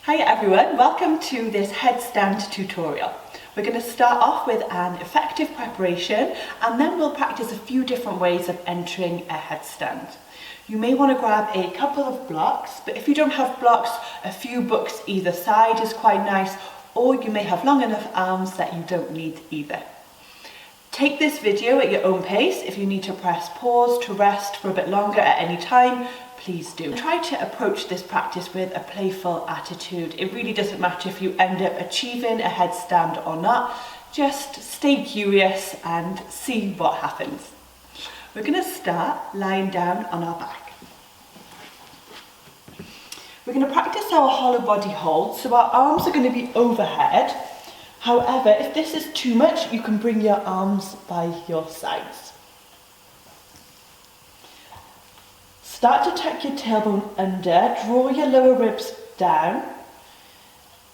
Hi everyone, welcome to this headstand tutorial. We're going to start off with an effective preparation and then we'll practice a few different ways of entering a headstand. You may want to grab a couple of blocks, but if you don't have blocks, a few books either side is quite nice, or you may have long enough arms that you don't need either. Take this video at your own pace. If you need to press pause to rest for a bit longer at any time, please do. Try to approach this practice with a playful attitude. It really doesn't matter if you end up achieving a headstand or not. Just stay curious and see what happens. We're going to start lying down on our back. We're going to practice our hollow body hold, so our arms are going to be overhead. However, if this is too much, you can bring your arms by your sides. Start to tuck your tailbone under, draw your lower ribs down.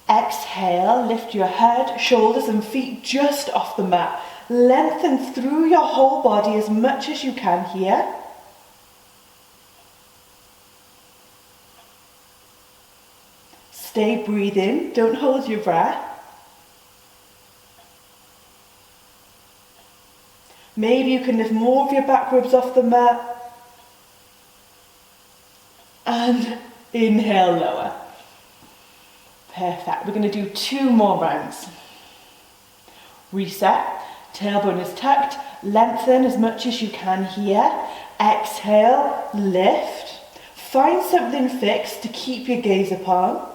Exhale, lift your head, shoulders and feet just off the mat. Lengthen through your whole body as much as you can here. Stay breathing, don't hold your breath. Maybe you can lift more of your back ribs off the mat. And inhale, lower. Perfect. We're going to do 2 more rounds. Reset. Tailbone is tucked. Lengthen as much as you can here. Exhale, lift. Find something fixed to keep your gaze upon.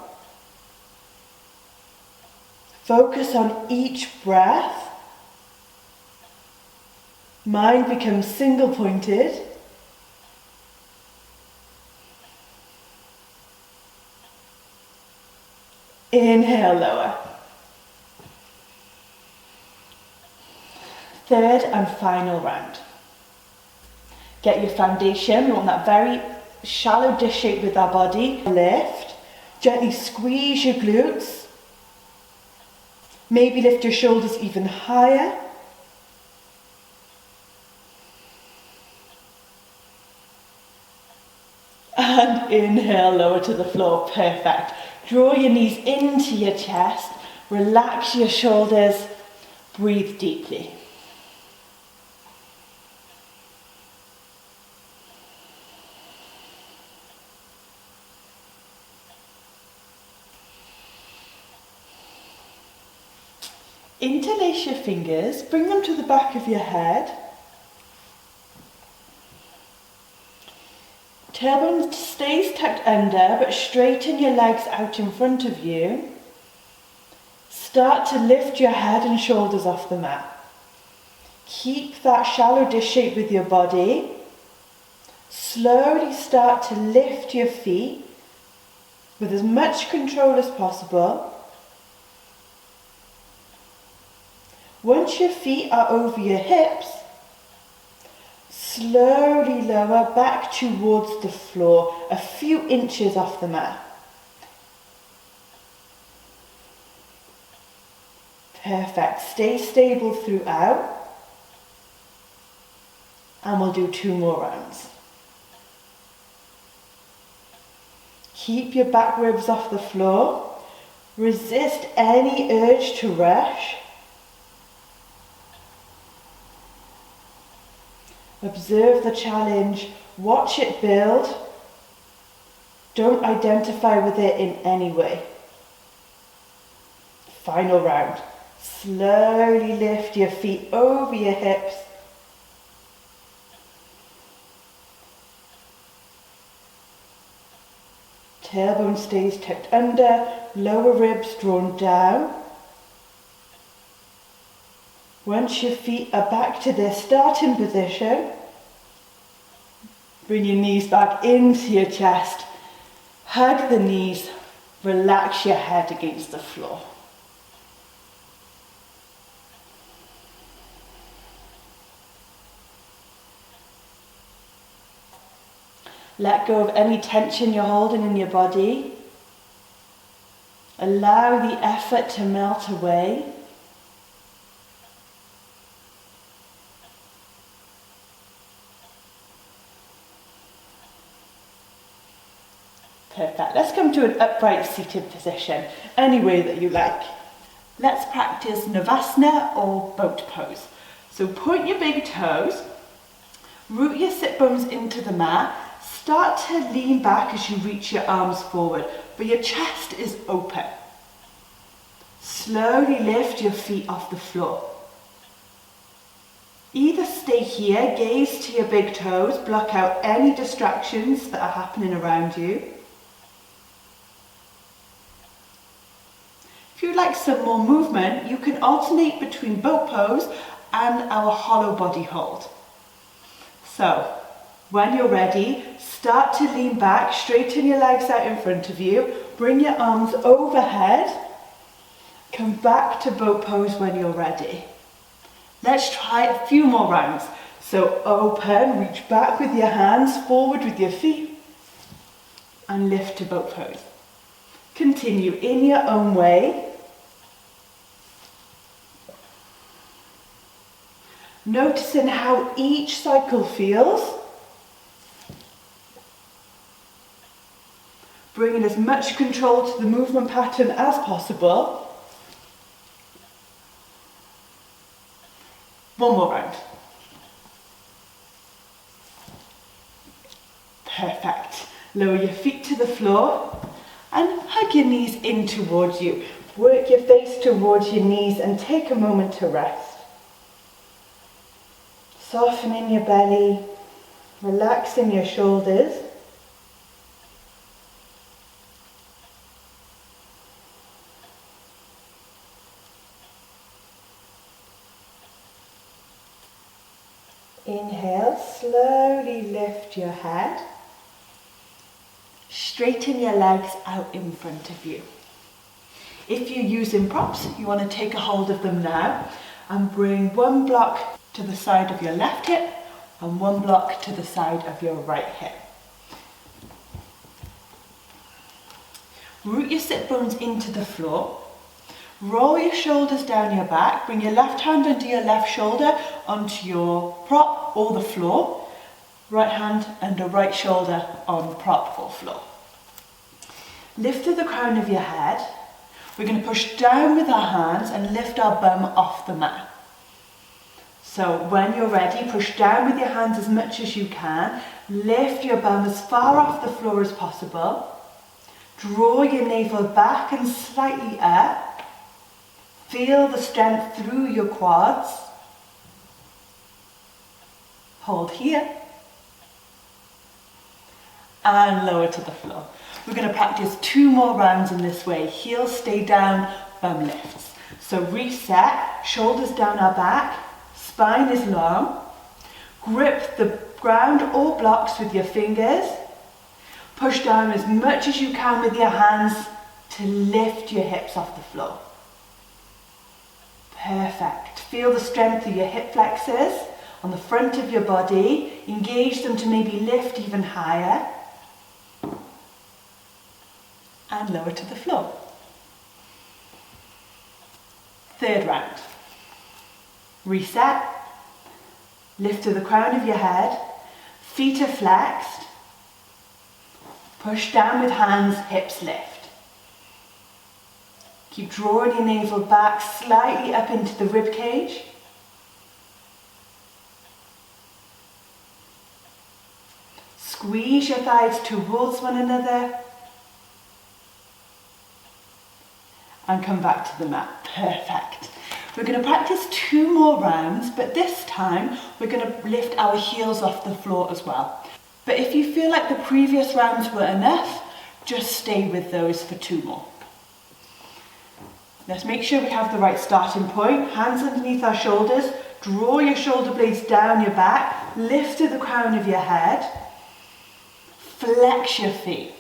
Focus on each breath. Mind becomes single pointed. Inhale, lower. Third and final round. Get your foundation. We want that very shallow dish shape with our body. Lift. Gently squeeze your glutes. Maybe lift your shoulders even higher. And inhale, lower to the floor. Perfect. Draw your knees into your chest. Relax your shoulders. Breathe deeply. Interlace your fingers. Bring them to the back of your head. Tailbone stays tucked under, but straighten your legs out in front of you. Start to lift your head and shoulders off the mat. Keep that shallow dish shape with your body. Slowly start to lift your feet with as much control as possible. Once your feet are over your hips, slowly lower back towards the floor, a few inches off the mat. Perfect. Stay stable throughout. And we'll do 2 more rounds. Keep your back ribs off the floor. Resist any urge to rush. Observe the challenge, watch it build. Don't identify with it in any way. Final round. Slowly lift your feet over your hips. Tailbone stays tucked under, lower ribs drawn down. Once your feet are back to their starting position, bring your knees back into your chest, hug the knees, relax your head against the floor. Let go of any tension you're holding in your body. Allow the effort to melt away. Perfect. Let's come to an upright seated position, any way that you like. Let's practice Navasana or boat pose. So point your big toes, root your sit bones into the mat, start to lean back as you reach your arms forward, but your chest is open. Slowly lift your feet off the floor. Either stay here, gaze to your big toes, block out any distractions that are happening around you. If you'd like some more movement, you can alternate between boat pose and our hollow body hold. So, when you're ready, start to lean back, straighten your legs out in front of you, bring your arms overhead, come back to boat pose when you're ready. Let's try a few more rounds. So open, reach back with your hands, forward with your feet, and lift to boat pose. Continue in your own way. Noticing how each cycle feels. Bringing as much control to the movement pattern as possible. One more round. Perfect. Lower your feet to the floor and hug your knees in towards you. Work your face towards your knees and take a moment to rest. Softening your belly, relaxing your shoulders. Inhale, slowly lift your head. Straighten your legs out in front of you. If you're using props, you want to take a hold of them now and bring one block to the side of your left hip and one block to the side of your right hip. Root your sit bones into the floor. Roll your shoulders down your back, bring your left hand under your left shoulder onto your prop or the floor. Right hand under right shoulder on prop or floor. Lift to the crown of your head. We're going to push down with our hands and lift our bum off the mat. So when you're ready, push down with your hands as much as you can. Lift your bum as far off the floor as possible. Draw your navel back and slightly up. Feel the strength through your quads. Hold here. And lower to the floor. We're going to practice 2 more rounds in this way. Heels stay down, bum lifts. So reset, shoulders down our back, spine is long. Grip the ground or blocks with your fingers. Push down as much as you can with your hands to lift your hips off the floor. Perfect. Feel the strength of your hip flexors on the front of your body. Engage them to maybe lift even higher. And lower to the floor. 3rd round. Reset. Lift to the crown of your head. Feet are flexed. Push down with hands, hips lift. Keep drawing your navel back slightly up into the rib cage. Squeeze your thighs towards one another. And come back to the mat. Perfect. We're going to practice 2 more rounds, but this time we're going to lift our heels off the floor as well. But if you feel like the previous rounds were enough, just stay with those for 2 more. Let's make sure we have the right starting point. Hands underneath our shoulders. Draw your shoulder blades down your back. Lift to the crown of your head. Flex your feet.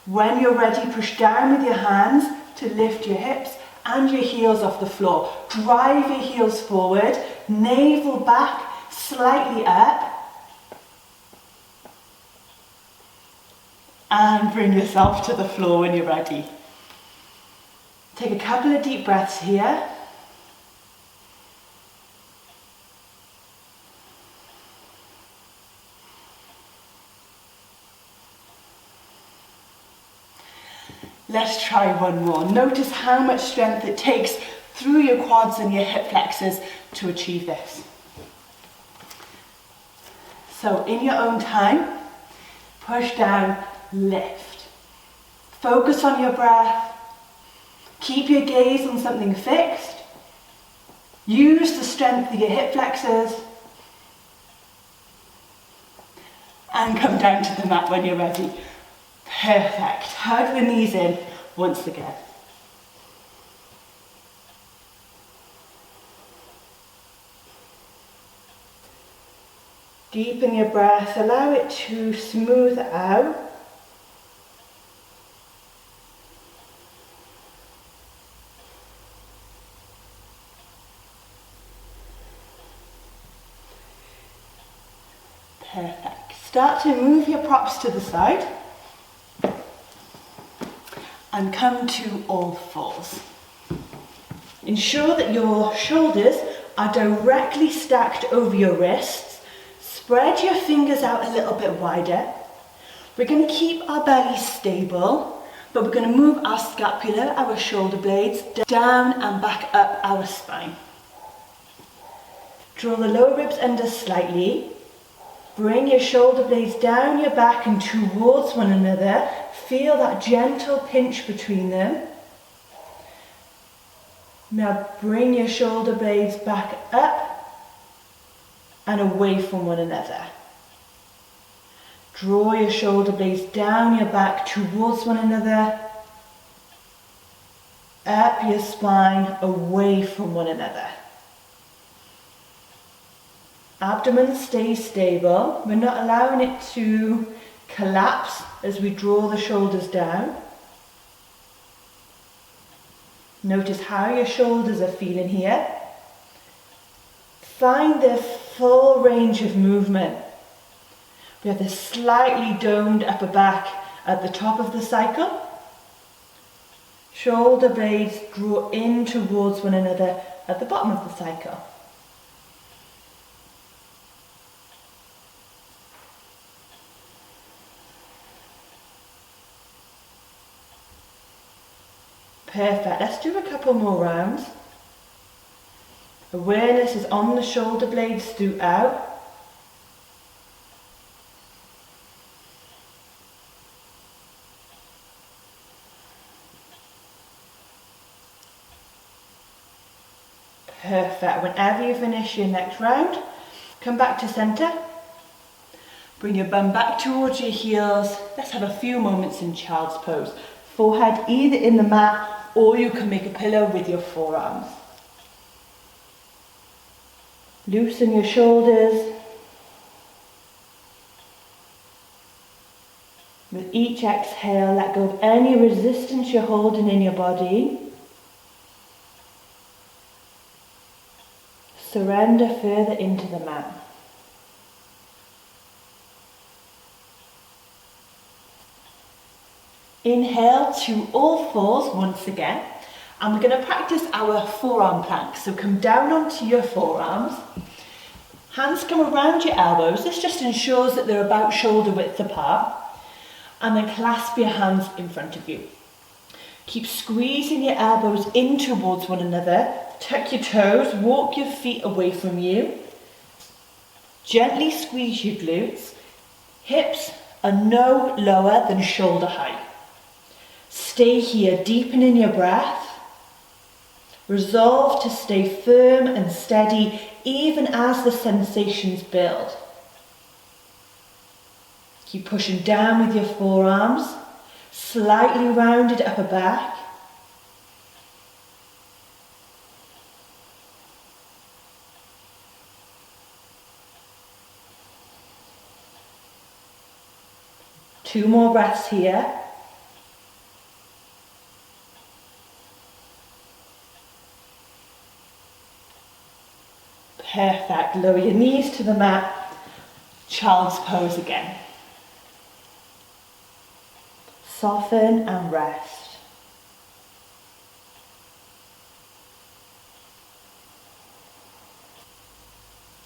When you're ready, push down with your hands to lift your hips and your heels off the floor. Drive your heels forward. Navel back, slightly up. And bring yourself to the floor when you're ready. Take a couple of deep breaths here. Let's try one more. Notice how much strength it takes through your quads and your hip flexors to achieve this. So in your own time, push down, lift. Focus on your breath. Keep your gaze on something fixed. Use the strength of your hip flexors. And come down to the mat when you're ready. Perfect. Hug the knees in once again. Deepen your breath. Allow it to smooth out. Perfect. Start to move your props to the side and come to all fours. Ensure that your shoulders are directly stacked over your wrists. Spread your fingers out a little bit wider. We're going to keep our belly stable, but we're going to move our scapula, our shoulder blades, down and back up our spine. Draw the lower ribs under slightly. Bring your shoulder blades down your back and towards one another. Feel that gentle pinch between them. Now bring your shoulder blades back up and away from one another. Draw your shoulder blades down your back towards one another. Up your spine, away from one another. Abdomen stays stable. We're not allowing it to collapse as we draw the shoulders down. Notice how your shoulders are feeling here. Find the full range of movement. We have this slightly domed upper back at the top of the cycle. Shoulder blades draw in towards one another at the bottom of the cycle. Perfect. Let's do a couple more rounds. Awareness is on the shoulder blades throughout. Perfect. Whenever you finish your next round, come back to center. Bring your bum back towards your heels. Let's have a few moments in child's pose. Forehead either in the mat or you can make a pillow with your forearms. Loosen your shoulders. With each exhale, let go of any resistance you're holding in your body. Surrender further into the mat. Inhale to all fours once again, and we're going to practice our forearm plank. So come down onto your forearms, hands come around your elbows. This just ensures that they're about shoulder width apart, and then clasp your hands in front of you. Keep squeezing your elbows in towards one another, tuck your toes, walk your feet away from you, gently squeeze your glutes, hips are no lower than shoulder height. Stay here, deepening your breath. Resolve to stay firm and steady even as the sensations build. Keep pushing down with your forearms, slightly rounded upper back. Two more breaths here. Perfect. Lower your knees to the mat. Child's pose again. Soften and rest.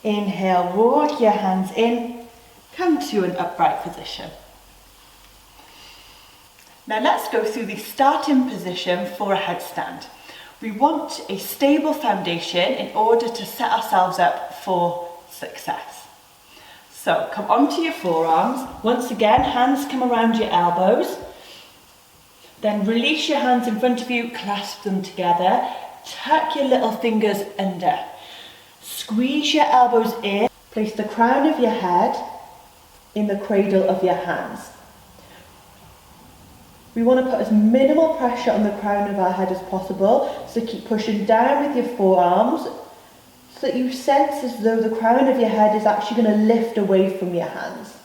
Inhale, walk your hands in. Come to an upright position. Now let's go through the starting position for a headstand. We want a stable foundation in order to set ourselves up for success. So come onto your forearms. Once again, hands come around your elbows. Then release your hands in front of you, clasp them together. Tuck your little fingers under. Squeeze your elbows in. Place the crown of your head in the cradle of your hands. We want to put as minimal pressure on the crown of our head as possible, so keep pushing down with your forearms so that you sense as though the crown of your head is actually going to lift away from your hands.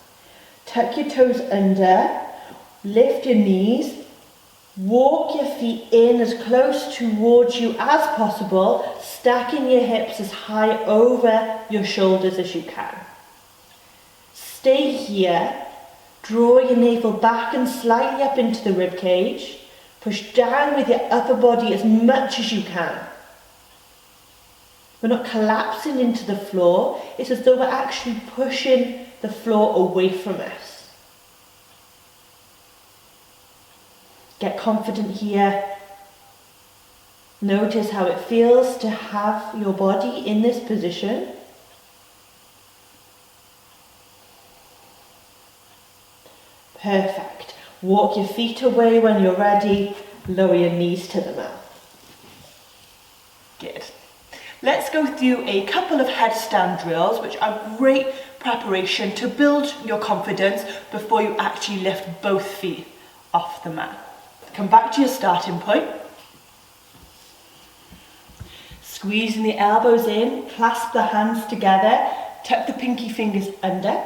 Tuck your toes under, lift your knees, walk your feet in as close towards you as possible, stacking your hips as high over your shoulders as you can. Stay here. Draw your navel back and slightly up into the rib cage. Push down with your upper body as much as you can. We're not collapsing into the floor. It's as though we're actually pushing the floor away from us. Get confident here. Notice how it feels to have your body in this position. Perfect. Walk your feet away when you're ready. Lower your knees to the mat. Good. Let's go through a couple of headstand drills, which are great preparation to build your confidence before you actually lift both feet off the mat. Come back to your starting point. Squeezing the elbows in, clasp the hands together, tuck the pinky fingers under.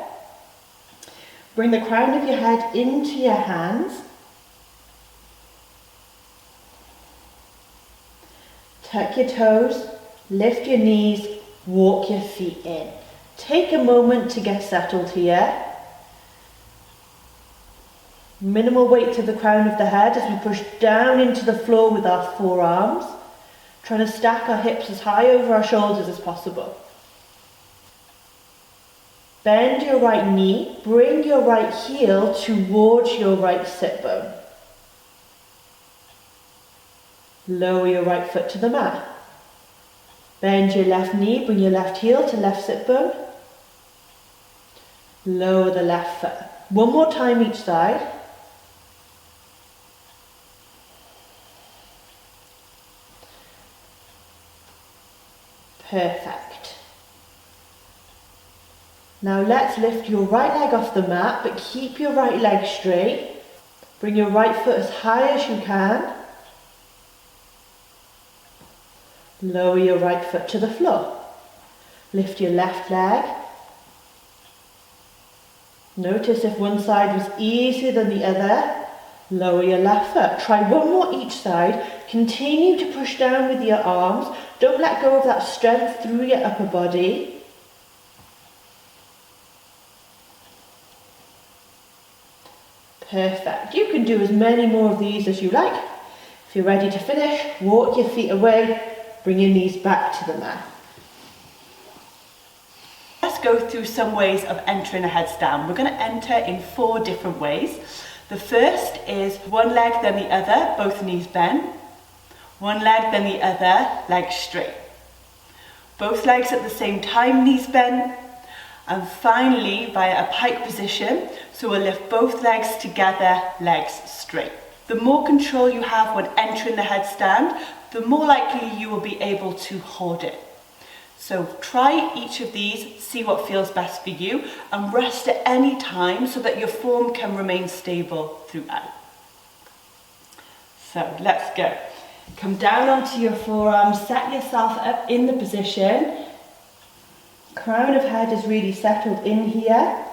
Bring the crown of your head into your hands. Tuck your toes, lift your knees, walk your feet in. Take a moment to get settled here. Minimal weight to the crown of the head as we push down into the floor with our forearms, trying to stack our hips as high over our shoulders as possible. Bend your right knee, bring your right heel towards your right sit bone. Lower your right foot to the mat. Bend your left knee, bring your left heel to left sit bone. Lower the left foot. One more time each side. Perfect. Now let's lift your right leg off the mat, but keep your right leg straight. Bring your right foot as high as you can. Lower your right foot to the floor. Lift your left leg. Notice if one side was easier than the other. Lower your left foot. Try one more each side. Continue to push down with your arms. Don't let go of that strength through your upper body. Perfect. You can do as many more of these as you like. If you're ready to finish, walk your feet away, bring your knees back to the mat. Let's go through some ways of entering a headstand. We're going to enter in 4 different ways. The first is one leg then the other, both knees bent. One leg then the other, legs straight. Both legs at the same time, knees bent. And finally, via a pike position, so we'll lift both legs together, legs straight. The more control you have when entering the headstand, the more likely you will be able to hold it. So try each of these, see what feels best for you, and rest at any time so that your form can remain stable throughout. So let's go. Come down onto your forearms, set yourself up in the position. Crown of head is really settled in here.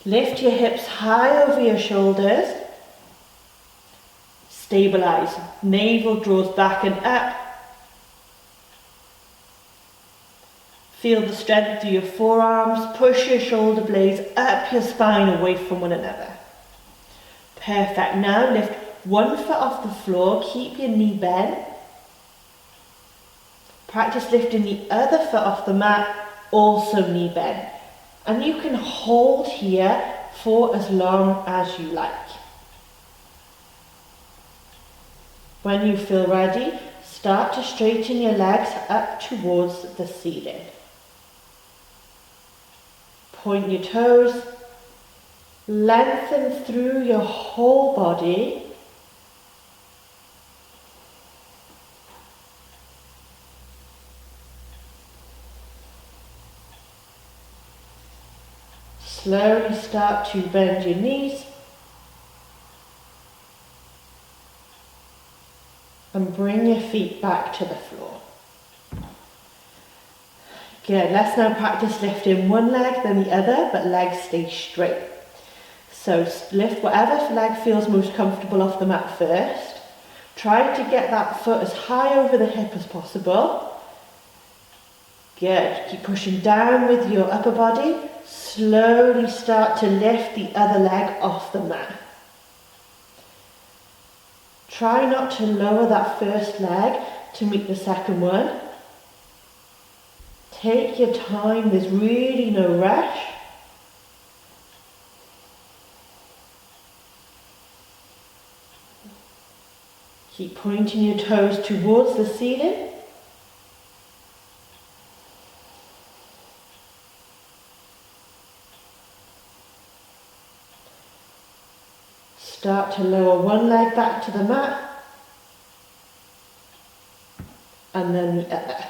Lift your hips high over your shoulders. Stabilize. Navel draws back and up. Feel the strength through your forearms. Push your shoulder blades up your spine away from one another. Perfect. Now lift one foot off the floor. Keep your knee bent. Practice lifting the other foot off the mat, also knee bent. And you can hold here for as long as you like. When you feel ready, start to straighten your legs up towards the ceiling. Point your toes, lengthen through your whole body. Slowly start to bend your knees and bring your feet back to the floor. Good, let's now practice lifting one leg then the other, but legs stay straight. So lift whatever leg feels most comfortable off the mat first. Try to get that foot as high over the hip as possible. Good, keep pushing down with your upper body. Slowly start to lift the other leg off the mat. Try not to lower that first leg to meet the second one. Take your time, there's really no rush. Keep pointing your toes towards the ceiling. Start to lower one leg back to the mat and then the other.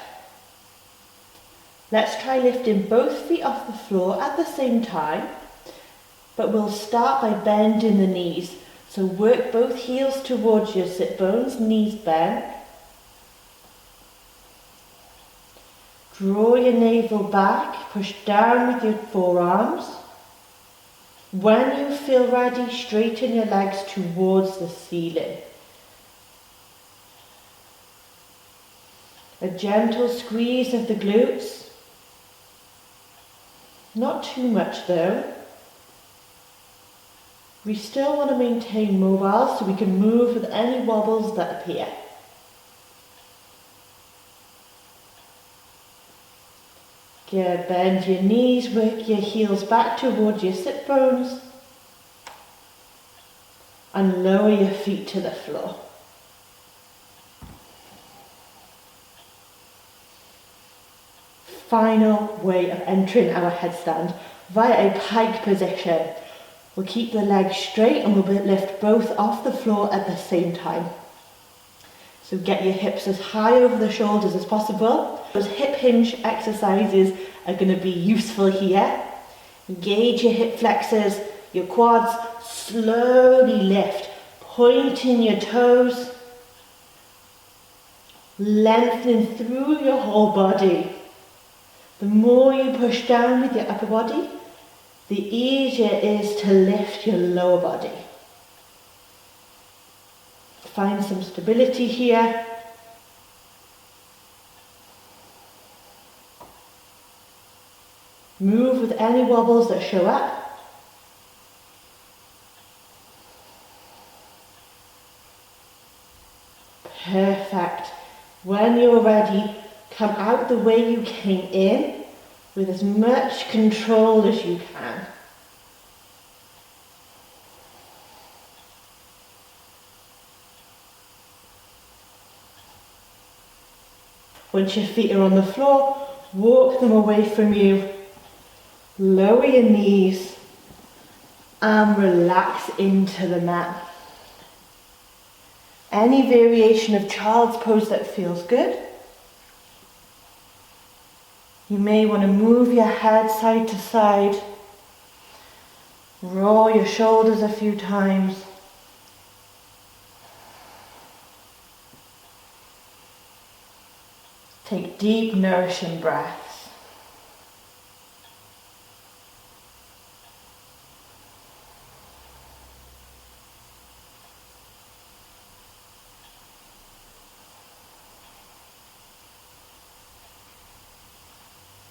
Let's try lifting both feet off the floor at the same time, but we'll start by bending the knees. So work both heels towards your sit bones, knees bent. Draw your navel back, push down with your forearms. When you feel ready, straighten your legs towards the ceiling. A gentle squeeze of the glutes. Not too much though. We still want to maintain mobile so we can move with any wobbles that appear. Good, bend your knees, work your heels back towards your sit bones and lower your feet to the floor. Final way of entering our headstand via a pike position. We'll keep the legs straight and we'll lift both off the floor at the same time. So get your hips as high over the shoulders as possible. Those hip hinge exercises are going to be useful here. Engage your hip flexors, your quads, slowly lift, pointing your toes, lengthening through your whole body. The more you push down with your upper body, the easier it is to lift your lower body. Find some stability here. Move with any wobbles that show up. Perfect. When you're ready, come out the way you came in with as much control as you can. Once your feet are on the floor, walk them away from you. Lower your knees and relax into the mat. Any variation of child's pose that feels good. You may want to move your head side to side. Roll your shoulders a few times. Take deep, nourishing breaths.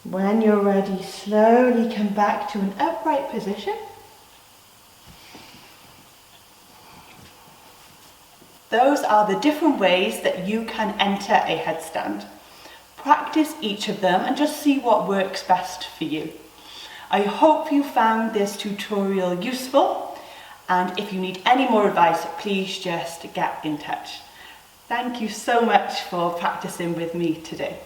When you're ready, slowly come back to an upright position. Those are the different ways that you can enter a headstand. Practice each of them and just see what works best for you. I hope you found this tutorial useful, and if you need any more advice, please just get in touch. Thank you so much for practicing with me today.